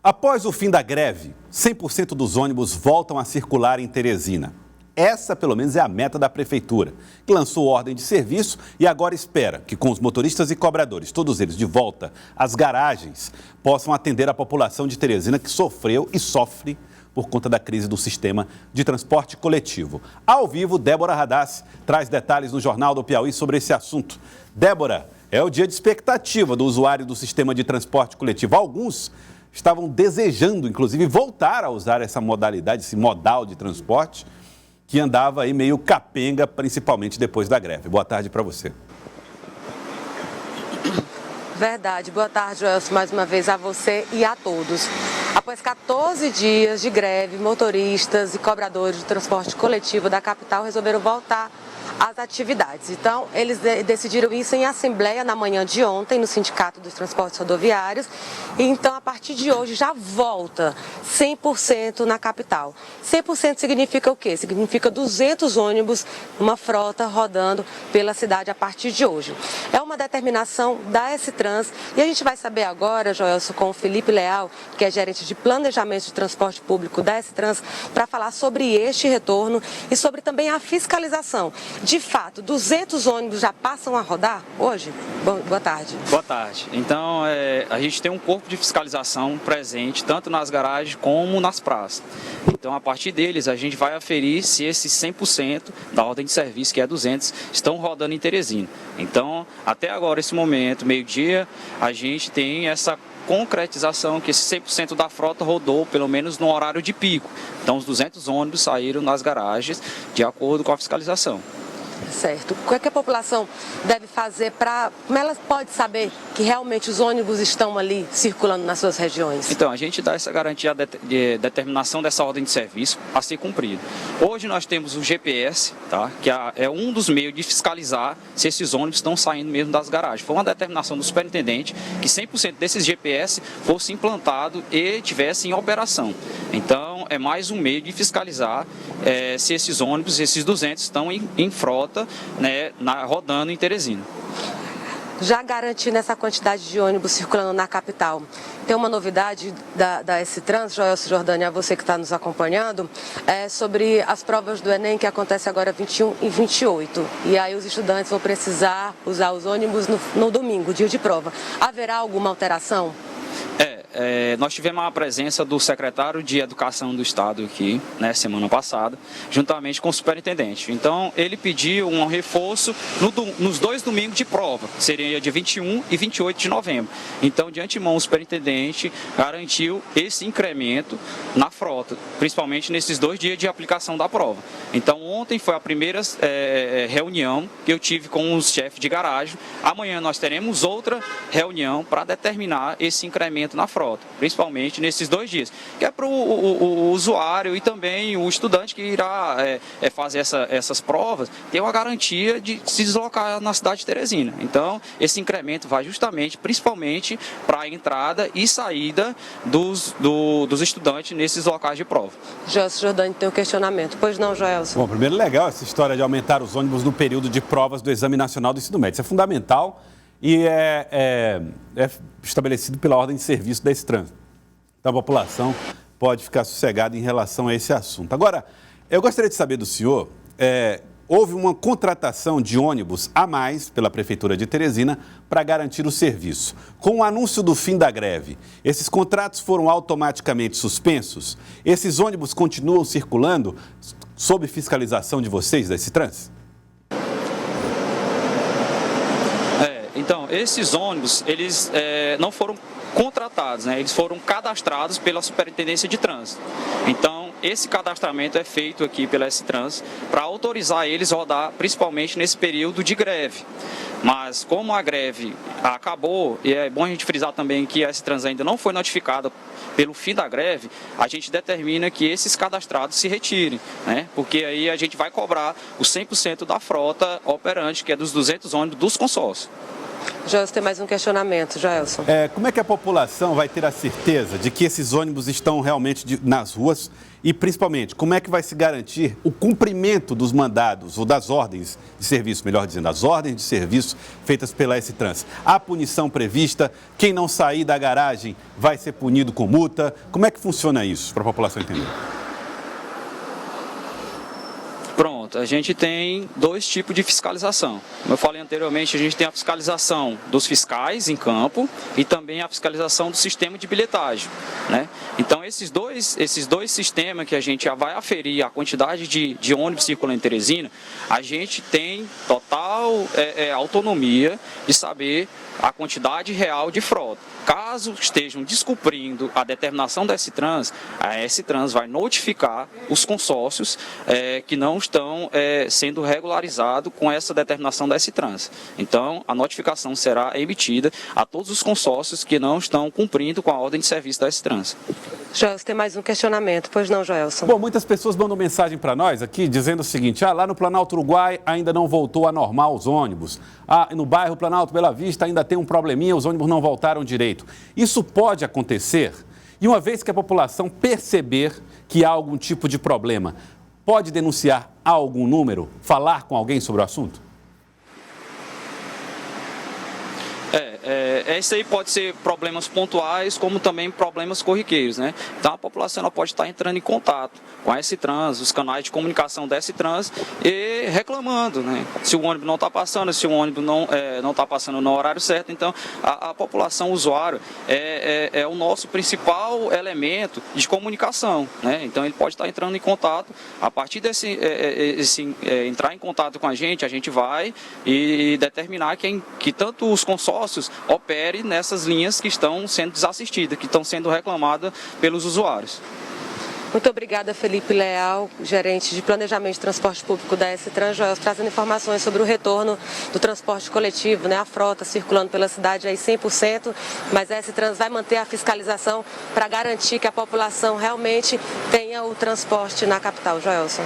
Após o fim da greve, 100% dos ônibus voltam a circular em Teresina. Essa, pelo menos, é a meta da Prefeitura, que lançou ordem de serviço e agora espera que, com os motoristas e cobradores, todos eles de volta às garagens, possam atender a população de Teresina que sofreu e sofre por conta da crise do sistema de transporte coletivo. Ao vivo, Débora Radassi traz detalhes no Jornal do Piauí sobre esse assunto. Débora, é o dia de expectativa do usuário do sistema de transporte coletivo. Alguns estavam desejando, inclusive, voltar a usar essa modalidade, esse modal de transporte, que andava aí meio capenga, principalmente depois da greve. Boa tarde para você. Verdade. Boa tarde, Joelson, mais uma vez a você e a todos. Após 14 dias de greve, motoristas e cobradores de transporte coletivo da capital resolveram voltar às atividades. Então, eles decidiram isso em assembleia na manhã de ontem, no Sindicato dos Transportes Rodoviários. E então, a partir de hoje, já volta 100% na capital. 100% significa o quê? Significa 200 ônibus, uma frota rodando pela cidade a partir de hoje. É uma determinação da S-Trans e a gente vai saber agora, Joelson, com o Felipe Leal, que é gerente de planejamento de transporte público da S-Trans, para falar sobre este retorno e sobre também a fiscalização. De fato, 200 ônibus já passam a rodar hoje? Boa tarde. Boa tarde. Então, a gente tem um corpo de fiscalização presente, tanto nas garagens como nas praças. Então, a partir deles, a gente vai aferir se esses 100% da ordem de serviço, que é 200, estão rodando em Teresina. Então, até agora, esse momento, meio-dia, a gente tem essa concretização que esse 100% da frota rodou, pelo menos no horário de pico. Então, os 200 ônibus saíram nas garagens de acordo com a fiscalização. Certo. O que é que a população deve fazer como ela pode saber que realmente os ônibus estão ali circulando nas suas regiões? Então, a gente dá essa garantia de determinação dessa ordem de serviço a ser cumprida. Hoje nós temos o GPS, tá? Que é um dos meios de fiscalizar se esses ônibus estão saindo mesmo das garagens. Foi uma determinação do superintendente que 100% desses GPS fosse implantado e tivesse em operação. Então, é mais um meio de fiscalizar se esses ônibus, esses 200, estão em frota, né, rodando em Teresina. Já garantindo essa quantidade de ônibus circulando na capital, tem uma novidade da S-Trans, Joelson Jordânia, você que está nos acompanhando, sobre as provas do Enem que acontece agora 21 e 28. E aí os estudantes vão precisar usar os ônibus no domingo, dia de prova. Haverá alguma alteração? Nós tivemos a presença do secretário de Educação do Estado aqui, né, semana passada, juntamente com o superintendente. Então, ele pediu um reforço nos 2 domingos de prova, que seria dia 21 e 28 de novembro. Então, de antemão, o superintendente garantiu esse incremento na frota, principalmente nesses 2 dias de aplicação da prova. Então, ontem foi a primeira reunião que eu tive com os chefes de garagem. Amanhã nós teremos outra reunião para determinar esse incremento na frota, principalmente nesses 2 dias, que é para o usuário e também o estudante que irá fazer essas provas ter uma garantia de se deslocar na cidade de Teresina. Então, esse incremento vai justamente, principalmente, para a entrada e saída dos estudantes nesses locais de prova. Joelson Jordânia tem um questionamento. Pois não, Joelson? Bom, primeiro, legal essa história de aumentar os ônibus no período de provas do Exame Nacional do Ensino Médio. Isso é fundamental e é estabelecido pela ordem de serviço da S-Trans. Então, a população pode ficar sossegada em relação a esse assunto. Agora, eu gostaria de saber do senhor, houve uma contratação de ônibus a mais pela Prefeitura de Teresina para garantir o serviço. Com o anúncio do fim da greve, esses contratos foram automaticamente suspensos? Esses ônibus continuam circulando sob fiscalização de vocês, da S-Trans? Então, esses ônibus, eles não foram contratados, né? Eles foram cadastrados pela Superintendência de Trânsito. Então, esse cadastramento é feito aqui pela S-Trans para autorizar eles a rodar, principalmente nesse período de greve. Mas, como a greve acabou, e é bom a gente frisar também que a S-Trans ainda não foi notificada pelo fim da greve, a gente determina que esses cadastrados se retirem, né? Porque aí a gente vai cobrar os 100% da frota operante, que é dos 200 ônibus dos consórcios. Joelson, tem mais um questionamento, Joelson. Como é que a população vai ter a certeza de que esses ônibus estão realmente nas ruas e, principalmente, como é que vai se garantir o cumprimento dos mandados ou das ordens de serviço, melhor dizendo, as ordens de serviço feitas pela S-Trans? Há punição prevista? Quem não sair da garagem vai ser punido com multa? Como é que funciona isso, para a população entender? Pronto, a gente tem dois tipos de fiscalização. Como eu falei anteriormente, a gente tem a fiscalização dos fiscais em campo e também a fiscalização do sistema de bilhetagem, né? Então, esses dois sistemas que a gente já vai aferir a quantidade de ônibus circulando em Teresina, a gente tem total autonomia de saber a quantidade real de frota. Caso estejam descumprindo a determinação da S-Trans, a S-Trans vai notificar os consórcios que não estão sendo regularizados com essa determinação da S-Trans. Então, a notificação será emitida a todos os consórcios que não estão cumprindo com a ordem de serviço da S-Trans. Joelson, tem mais um questionamento. Pois não, Joelson? Bom, muitas pessoas mandam mensagem para nós aqui dizendo o seguinte: lá no Planalto Uruguai ainda não voltou a normal os ônibus. No bairro Planalto Bela Vista ainda tem um probleminha, os ônibus não voltaram direito. Isso pode acontecer? E uma vez que a população perceber que há algum tipo de problema, pode denunciar algum número, falar com alguém sobre o assunto? Isso aí pode ser problemas pontuais, como também problemas corriqueiros, né? Então a população ela pode estar entrando em contato com a S-Trans, os canais de comunicação da S-Trans e reclamando, né? Se o ônibus não está passando, se o ônibus não está passando no horário certo. Então a população, o usuário, é o nosso principal elemento de comunicação, né? Então ele pode estar entrando em contato. A partir desse entrar em contato com a gente vai e determinar que tanto os consórcios opere nessas linhas que estão sendo desassistidas, que estão sendo reclamadas pelos usuários. Muito obrigada, Felipe Leal, gerente de Planejamento de Transporte Público da S-Trans, Joelson, trazendo informações sobre o retorno do transporte coletivo, né? A frota circulando pela cidade aí 100%, mas a S-Trans vai manter a fiscalização para garantir que a população realmente tenha o transporte na capital. Joelson.